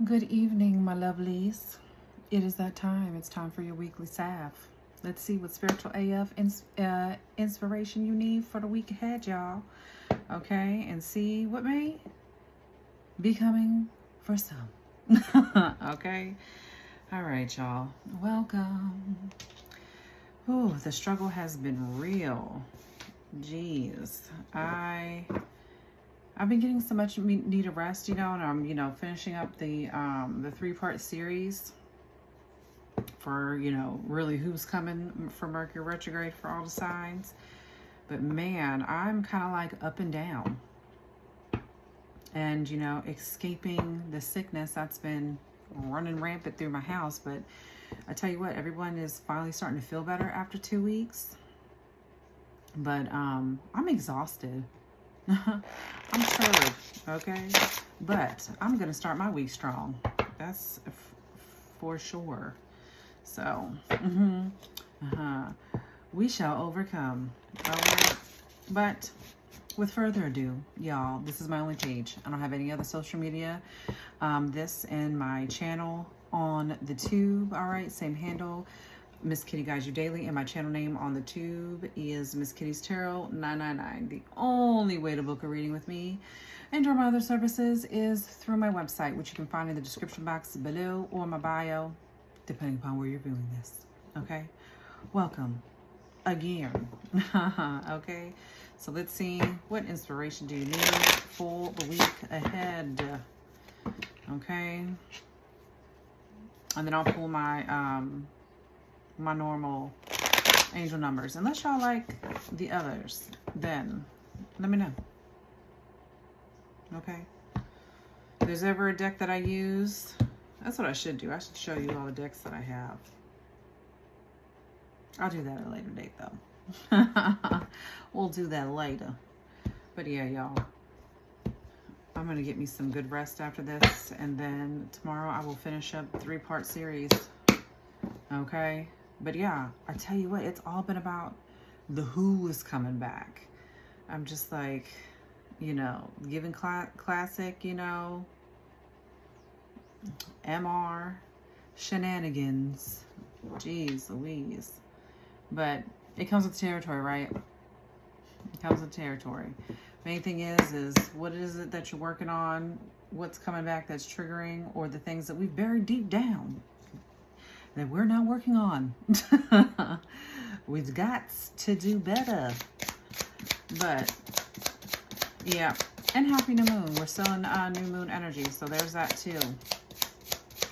Good evening, my lovelies. It is that time. It's time for your weekly SAF. Let's see what spiritual AF inspiration you need for the week ahead, y'all. Okay, and see what may be coming for some. Okay, all right, y'all. Welcome. Ooh, the struggle has been real. Jeez, I've been getting so much needed rest, and I'm, finishing up the 3-part series for, really who's coming for Mercury retrograde for all the signs. But man, I'm kind of like up and down. And, escaping the sickness that's been running rampant through my house. But I tell you what, everyone is finally starting to feel better after 2 weeks. But I'm exhausted. I'm sure, okay? But I'm going to start my week strong. That's for sure. So, we shall overcome. All right? But with further ado, y'all, this is my only page. I don't have any other social media. This and my channel on the tube, all right? Same handle. Miss Kitty Guides You Daily, and my channel name on the tube is Miss Kitty's Tarot 999. The only way to book a reading with me and or my other services is through my website, which you can find in the description box below or my bio, depending upon where you're viewing this. Okay, welcome again. Okay, so let's see, what inspiration do you need for the week ahead? Okay, and then I'll pull my my normal angel numbers. Unless y'all like the others, then let me know. Okay, if there's ever a deck that I use, that's what I should do. I should show you all the decks that I have. I'll do that at a later date though. We'll do that later. But yeah, y'all, I'm gonna get me some good rest after this, and then tomorrow I will finish up the 3-part series. Okay, but yeah, I tell you what, it's all been about the Who is coming back. I'm just like, giving classic, MR shenanigans. Jeez Louise. But it comes with territory, right? It comes with territory. Main thing is what is it that you're working on? What's coming back that's triggering, or the things that we've buried deep down that we're not working on. We've got to do better. But yeah, and happy new moon. We're still in new moon energy, so there's that too.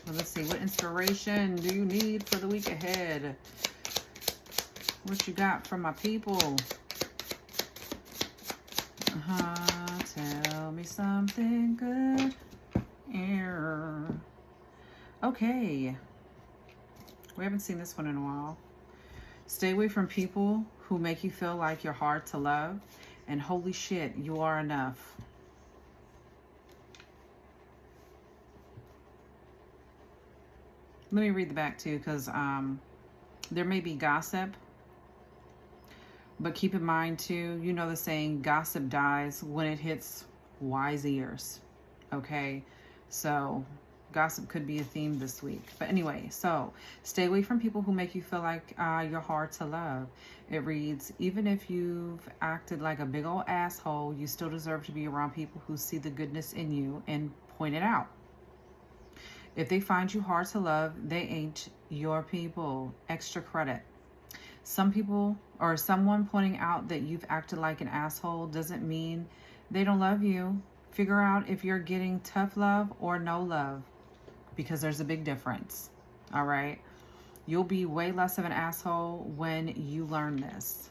Well, let's see, what inspiration do you need for the week ahead? What you got from my people? Tell me something good. Okay. We haven't seen this one in a while. Stay away from people who make you feel like you're hard to love, and holy shit, you are enough. Let me read the back too, because there may be gossip, but keep in mind too, you know the saying, gossip dies when it hits wise ears. Okay, so gossip could be a theme this week. But anyway, so stay away from people who make you feel like you're hard to love. It reads, even if you've acted like a big old asshole, you still deserve to be around people who see the goodness in you and point it out. If they find you hard to love, they ain't your people. Extra credit. Some people or someone pointing out that you've acted like an asshole doesn't mean they don't love you. Figure out if you're getting tough love or no love, because there's a big difference. All right, you'll be way less of an asshole when you learn this.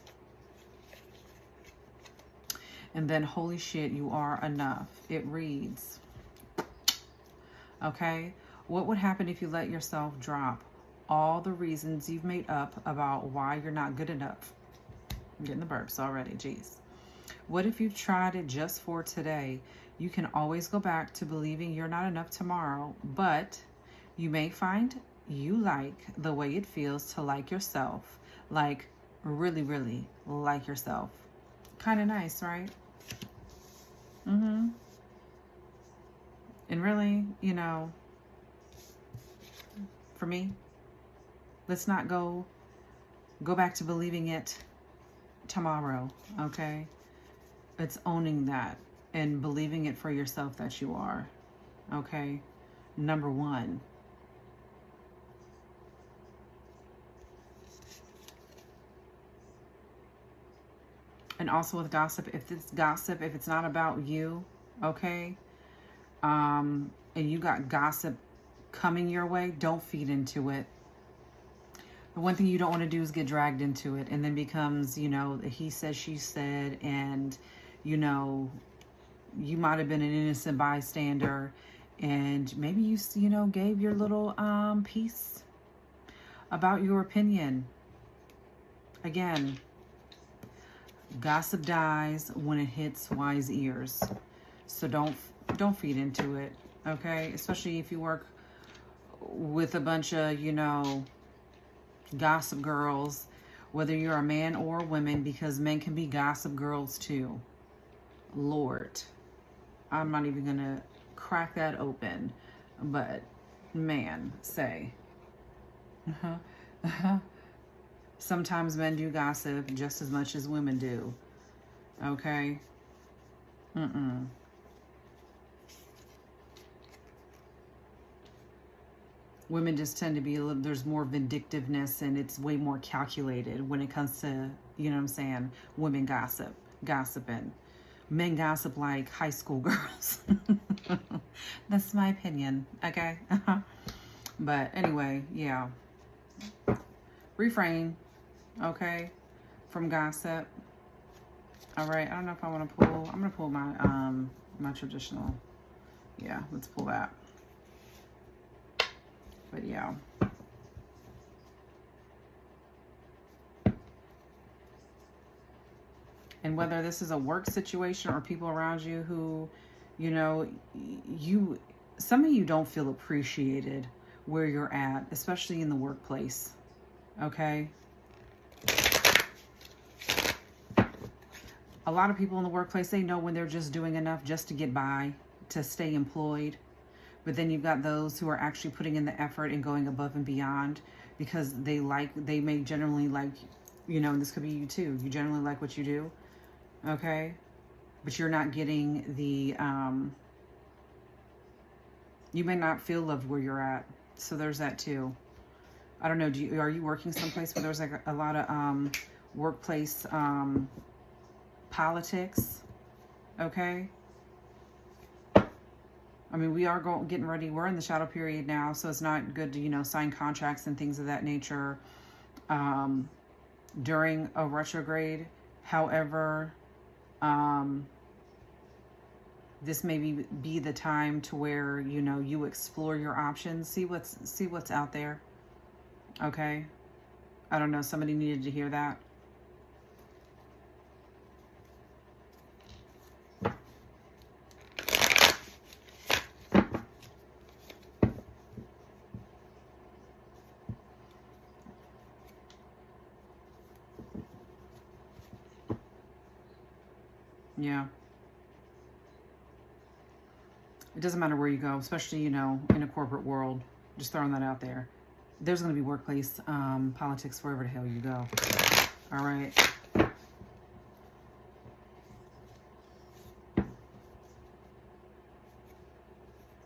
And then holy shit, you are enough. It reads, okay, what would happen if you let yourself drop all the reasons you've made up about why you're not good enough? I'm getting the burps already, jeez. What if you've tried it just for today? You can always go back to believing you're not enough tomorrow, but you may find you like the way it feels to like yourself, like really, really like yourself. Kind of nice, right? And really, for me. Let's not go back to believing it tomorrow, okay? It's owning that and believing it for yourself that you are, okay? Number one. And also with gossip, if it's not about you, okay? And you got gossip coming your way, don't feed into it. The one thing you don't want to do is get dragged into it and then becomes, you know, he said, she said, and, you know, you might have been an innocent bystander and maybe you know, gave your little piece about your opinion. Again, gossip dies when it hits wise ears. So don't feed into it, okay? Especially if you work with a bunch of, you know, gossip girls, whether you're a man or a woman, because men can be gossip girls too. Lord, I'm not even gonna crack that open, but man, say. Sometimes men do gossip just as much as women do, okay? Women just tend to be a little, there's more vindictiveness and it's way more calculated when it comes to, you know what I'm saying, women gossiping. Men gossip like high school girls. That's my opinion, okay? But anyway, yeah. Refrain, okay, from gossip. All right, I don't know if I want to pull, I'm going to pull my, my traditional, yeah, let's pull that. But yeah. And whether this is a work situation or people around you who, you know, some of you don't feel appreciated where you're at, especially in the workplace. Okay? A lot of people in the workplace, they know when they're just doing enough just to get by, to stay employed. But then you've got those who are actually putting in the effort and going above and beyond because they may generally like, you know, and this could be you too. You generally like what you do, okay? But you're not getting the, you may not feel loved where you're at. So there's that too. I don't know, are you working someplace where there's like a lot of workplace politics, okay? I mean, we are getting ready. We're in the shadow period now, so it's not good to, you know, sign contracts and things of that nature during a retrograde. However, this may be the time to where, you know, you explore your options, see what's out there. Okay? I don't know. Somebody needed to hear that. Yeah. It doesn't matter where you go, especially, you know, in a corporate world. Just throwing that out there. There's going to be workplace politics wherever the hell you go. All right.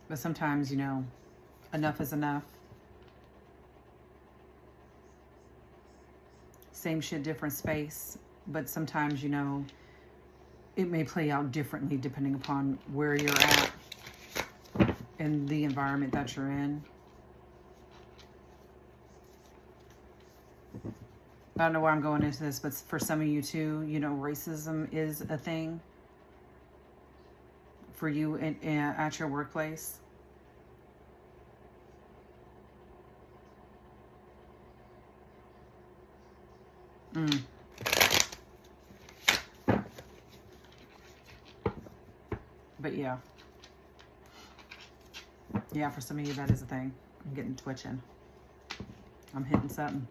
But sometimes, you know, enough is enough. Same shit, different space. But sometimes, you know, it may play out differently depending upon where you're at and the environment that you're in. I don't know where I'm going into this, but for some of you too, you know, racism is a thing for you at your workplace. But yeah. Yeah, for some of you, that is a thing. I'm getting twitching. I'm hitting something.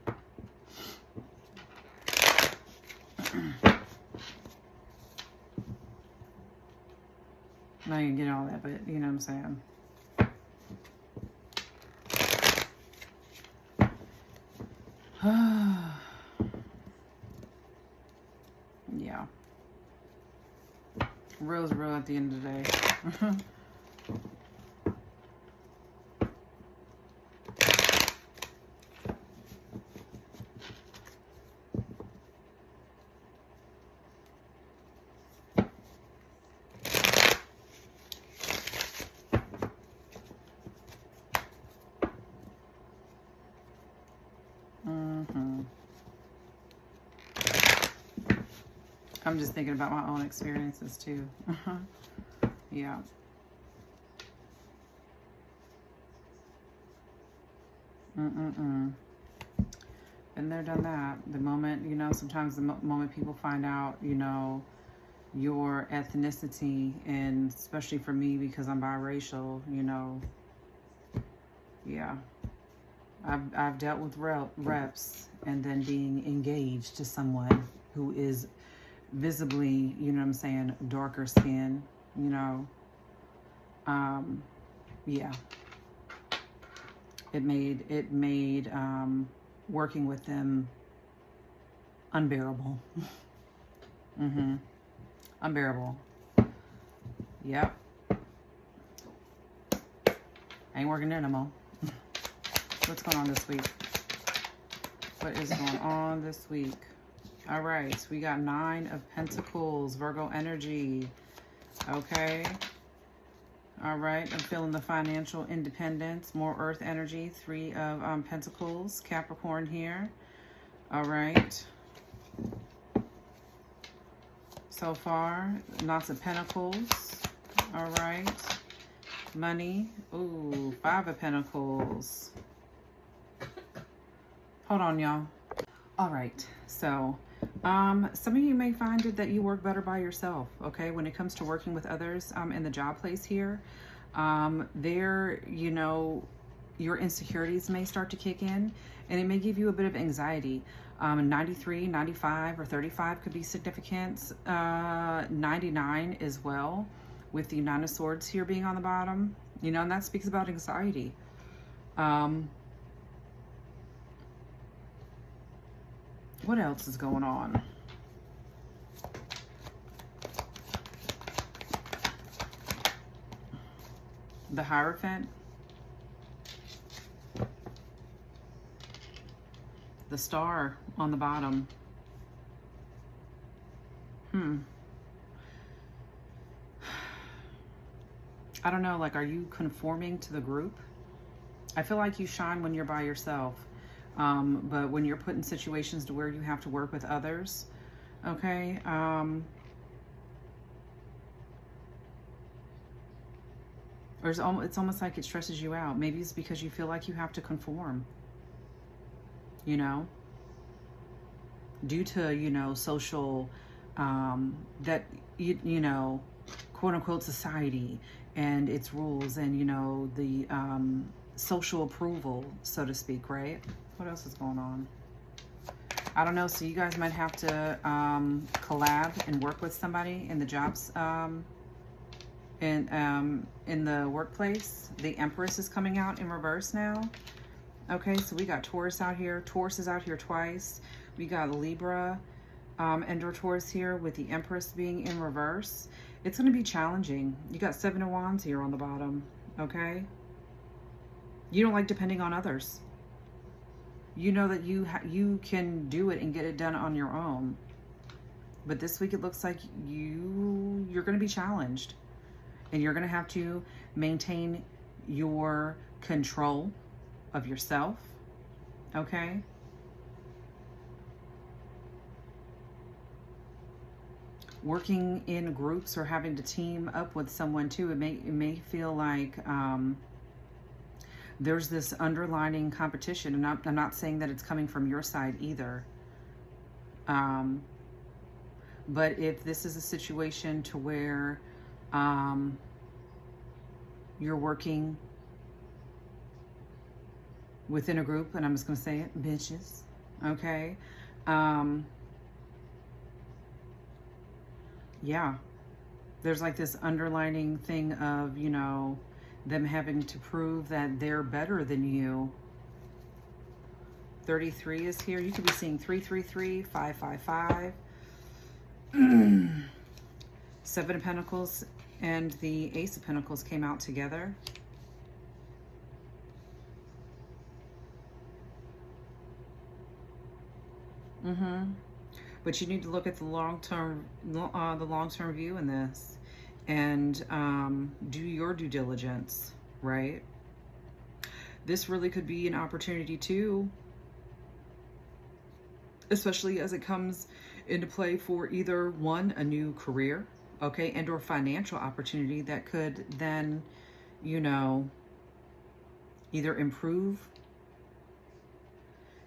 Not even get all that, but you know what I'm saying. Yeah. Real's real at the end of the day. I'm just thinking about my own experiences too. Yeah. Been there, done that. The moment, you know, sometimes the moment people find out, you know, your ethnicity, and especially for me because I'm biracial, you know, yeah. I've dealt with reps and then being engaged to someone who is visibly, you know what I'm saying, darker skin, you know. Yeah. It made working with them unbearable. Unbearable. Yep. I ain't working there no more. What's going on this week? What is going on this week? All right, so we got 9 of Pentacles, Virgo energy. Okay. All right, I'm feeling the financial independence, more earth energy, 3 of Pentacles, Capricorn here. All right. So far, lots of Pentacles. All right. Money. Ooh, 5 of Pentacles. Hold on, y'all. All right, so some of you may find it that you work better by yourself, okay? When it comes to working with others in the job place here, there, you know, your insecurities may start to kick in, and it may give you a bit of anxiety. 93, 95, or 35 could be significant. 99 as well, with the 9 of Swords here being on the bottom, you know, and that speaks about anxiety. What else is going on? The Hierophant. The Star on the bottom. I don't know, like, are you conforming to the group? I feel like you shine when you're by yourself. But when you're put in situations to where you have to work with others, okay, or it's almost like it stresses you out. Maybe it's because you feel like you have to conform, you know, due to, you know, social, that, you know, quote unquote society and its rules and, you know, the social approval, so to speak, right? What else is going on? I don't know. So you guys might have to collab and work with somebody in the jobs, in the workplace. The Empress is coming out in reverse now. Okay, so we got Taurus out here. Taurus is out here twice. We got Libra and Taurus here with the Empress being in reverse. It's going to be challenging. You got 7 of Wands here on the bottom. Okay. You don't like depending on others. You know that you can do it and get it done on your own. But this week it looks like you're going to be challenged. And you're going to have to maintain your control of yourself. Okay? Working in groups or having to team up with someone too, it may feel like there's this underlining competition, and I'm not saying that it's coming from your side either. But if this is a situation to where you're working within a group, and I'm just going to say it, bitches, okay? Yeah, there's like this underlining thing of, you know, them having to prove that they're better than you. 33 is here. You could be seeing 333, 555. Seven of Pentacles and the Ace of Pentacles came out together. But you need to look at the long-term view in this, and do your due diligence, right? This really could be an opportunity too, especially as it comes into play for either one, a new career, okay, and or financial opportunity that could then, you know, either improve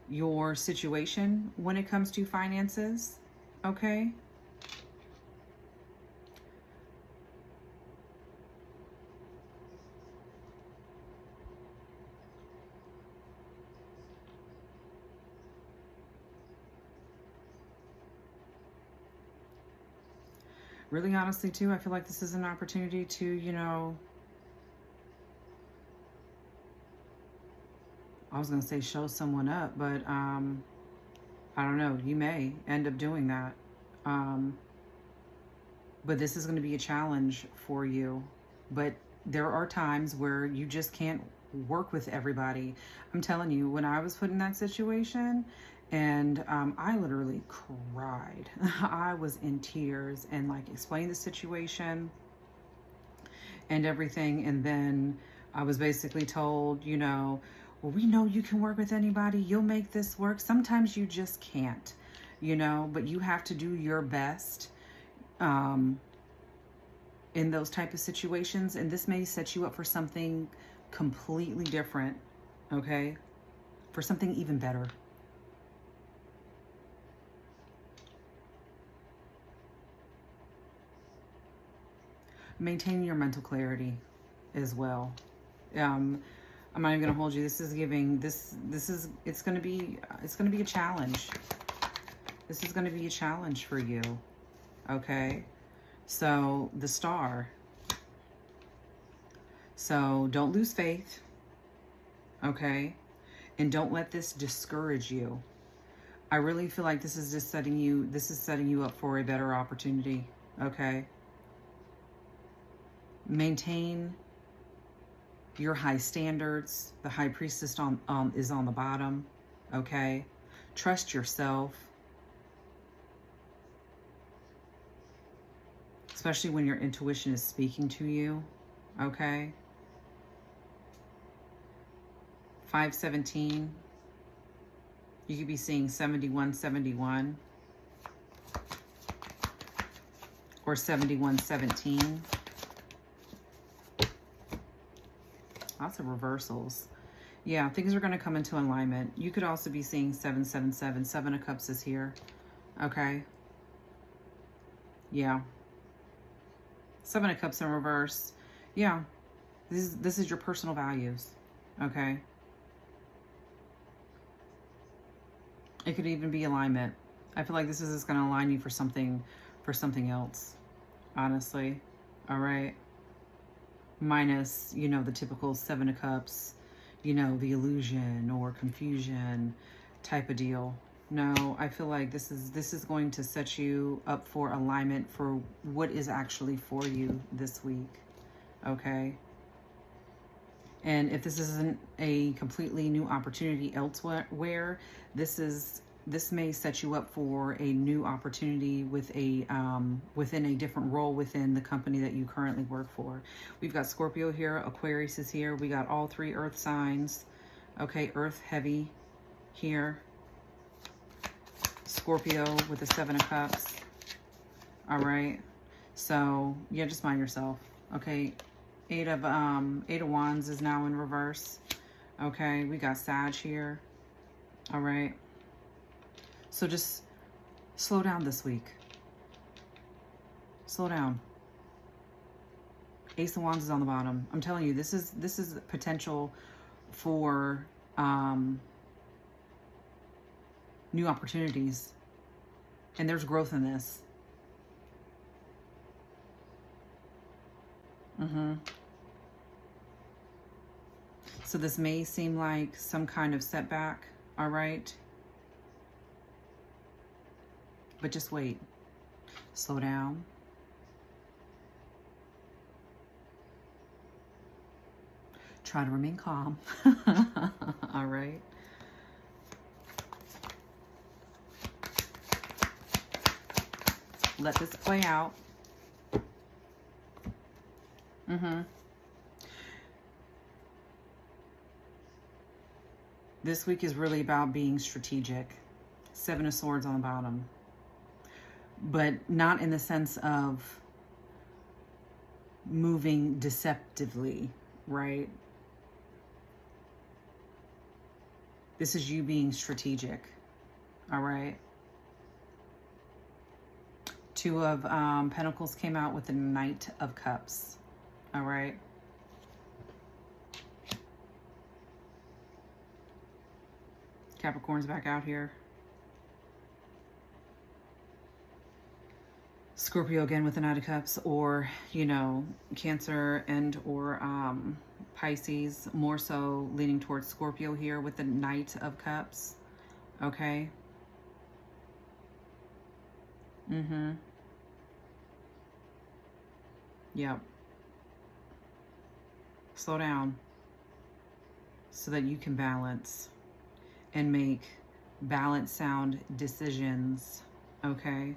your situation when it comes to finances, okay? Really honestly too, I feel like this is an opportunity to, you know, I was going to say show someone up, but I don't know. You may end up doing that. But this is going to be a challenge for you. But there are times where you just can't work with everybody. I'm telling you, when I was put in that situation, and I literally cried. I was in tears and like explained the situation and everything. And then I was basically told, you know, well, we know you can work with anybody. You'll make this work. Sometimes you just can't, you know, but you have to do your best in those type of situations. And this may set you up for something completely different, okay? For something even better. Maintain your mental clarity as well. I'm not even going to hold you. This is giving it's going to be a challenge. This is going to be a challenge for you. Okay? So, the Star. So, don't lose faith. Okay? And don't let this discourage you. I really feel like this is just setting you up for a better opportunity. Okay? Maintain your high standards. The High Priestess is on the bottom. Okay? Trust yourself. Especially when your intuition is speaking to you. Okay? 517. You could be seeing 7171. Or 7117. Lots of reversals. Yeah, things are going to come into alignment. You could also be seeing 777. Seven of Cups is here. Okay. Yeah. Seven of Cups in reverse. Yeah. This is your personal values. Okay. It could even be alignment. I feel like this is just going to align you for something else. Honestly. All right. Minus, you know, the typical Seven of Cups, you know, the illusion or confusion type of deal. No, I feel like this is going to set you up for alignment for what is actually for you this week. Okay? And if this isn't a completely new opportunity elsewhere, this may set you up for a new opportunity with within a different role within the company that you currently work for. We've got Scorpio here, Aquarius is here. We got all three earth signs. Okay, earth heavy here. Scorpio with the Seven of Cups. All right. So, yeah, just mind yourself. Okay. Eight of Wands is now in reverse. Okay, we got Sag here. All right. So just slow down this week. Slow down. Ace of Wands is on the bottom. I'm telling you, this is potential for new opportunities. And there's growth in this. So this may seem like some kind of setback, All right? But just wait. Slow down. Try to remain calm. All right? Let this play out. This week is really about being strategic. 7 of Swords on the bottom. But not in the sense of moving deceptively, right? This is you being strategic, all right? 2 of Pentacles came out with the Knight of Cups, all right? Capricorn's back out here. Scorpio again with the Knight of Cups, or, you know, Cancer and or Pisces, more so leaning towards Scorpio here with the Knight of Cups, okay? Yep. Slow down so that you can balance and make balanced, sound decisions, okay?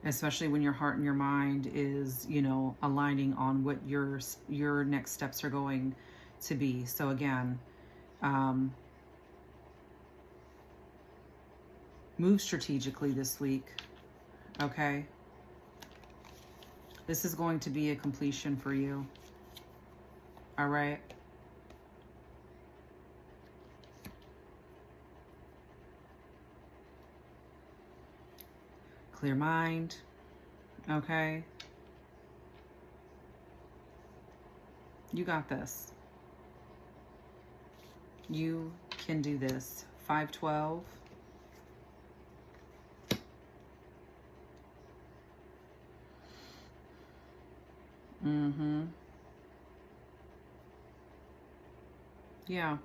Especially when your heart and your mind is, you know, aligning on what your next steps are going to be. So again, move strategically this week, okay? This is going to be a completion for you, all right? Clear mind, okay? You got this. You can do this. 512. Yeah.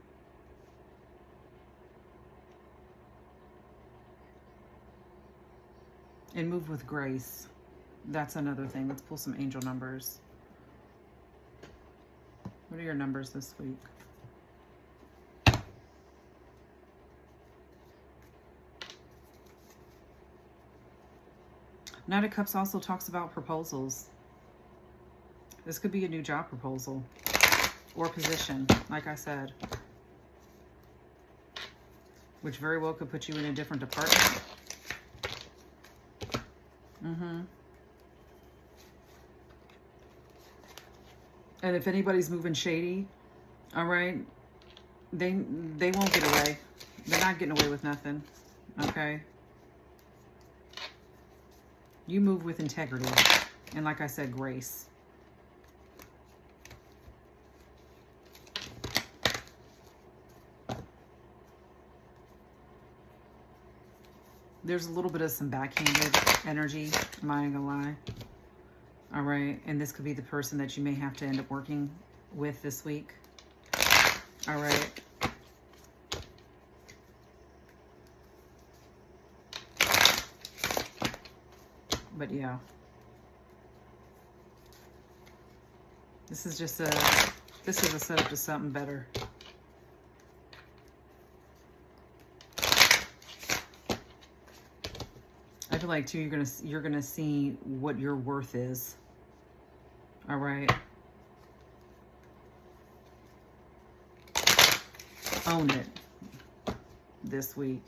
And move with grace. That's another thing. Let's pull some angel numbers. What are your numbers this week? Knight of Cups also talks about proposals. This could be a new job proposal or position, like I said, which very well could put you in a different department. And if anybody's moving shady, all right, they won't get away. They're not getting away with nothing, okay? You move with integrity and, like I said, grace. There's a little bit of some backhanded energy, am I not gonna lie? All right, and this could be the person that you may have to end up working with this week. All right. But yeah. This is just a setup to something better. I feel like too you're gonna see what your worth is. All right. Own it this week.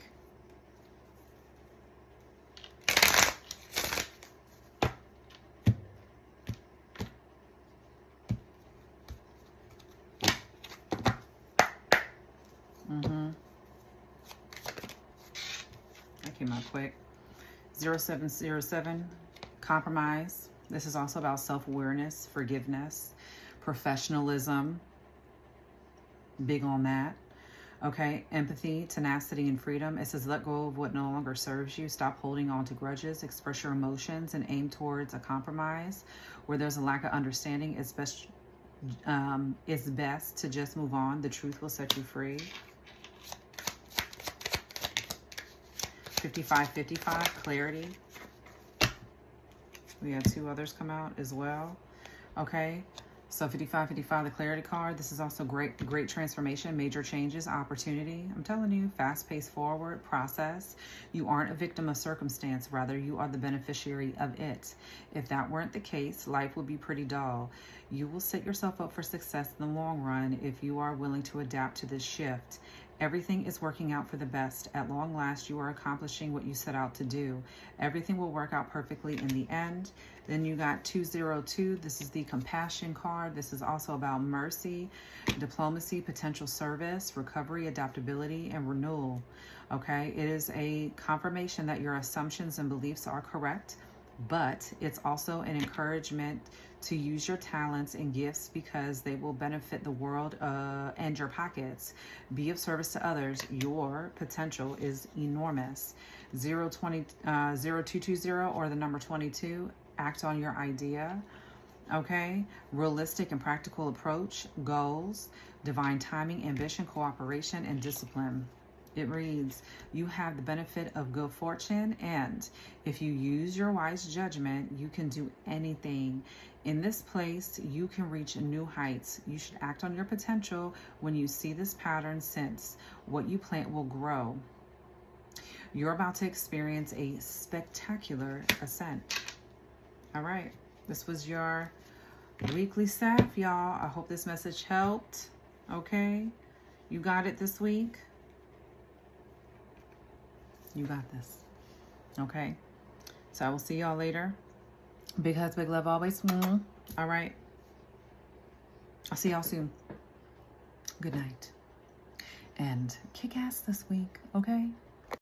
That came out quick. 0707, compromise. This is also about self-awareness, forgiveness, professionalism. Big on that. Okay, empathy, tenacity, and freedom. It says let go of what no longer serves you. Stop holding on to grudges. Express your emotions and aim towards a compromise. Where there's a lack of understanding, it's best to just move on. The truth will set you free. 5555, clarity. We had 2 others come out as well. Okay. So 5555, the clarity card. This is also great transformation, major changes, opportunity. I'm telling you, fast-paced forward process. You aren't a victim of circumstance. Rather, you are the beneficiary of it. If that weren't the case, life would be pretty dull. You will set yourself up for success in the long run if you are willing to adapt to this shift. Everything is working out for the best. At long last, you are accomplishing what you set out to do. Everything will work out perfectly in the end. Then you got 202. This is the compassion card. This is also about mercy, diplomacy, potential service, recovery, adaptability, and renewal. Okay, it is a confirmation that your assumptions and beliefs are correct, but it's also an encouragement to use your talents and gifts because they will benefit the world and your pockets. Be of service to others. Your potential is enormous. 0220 or the number 22. Act on your idea. Okay. Realistic and practical approach. Goals. Divine timing, ambition, cooperation, and discipline. It reads, you have the benefit of good fortune, and if you use your wise judgment, you can do anything. In this place, you can reach new heights. You should act on your potential when you see this pattern, since what you plant will grow. You're about to experience a spectacular ascent. All right, this was your weekly SAF, y'all. I hope this message helped. Okay, you got it this week. You got this. Okay. So I will see y'all later. Big hugs, big love always. All right. I'll see y'all soon. Good night. And kick ass this week, okay?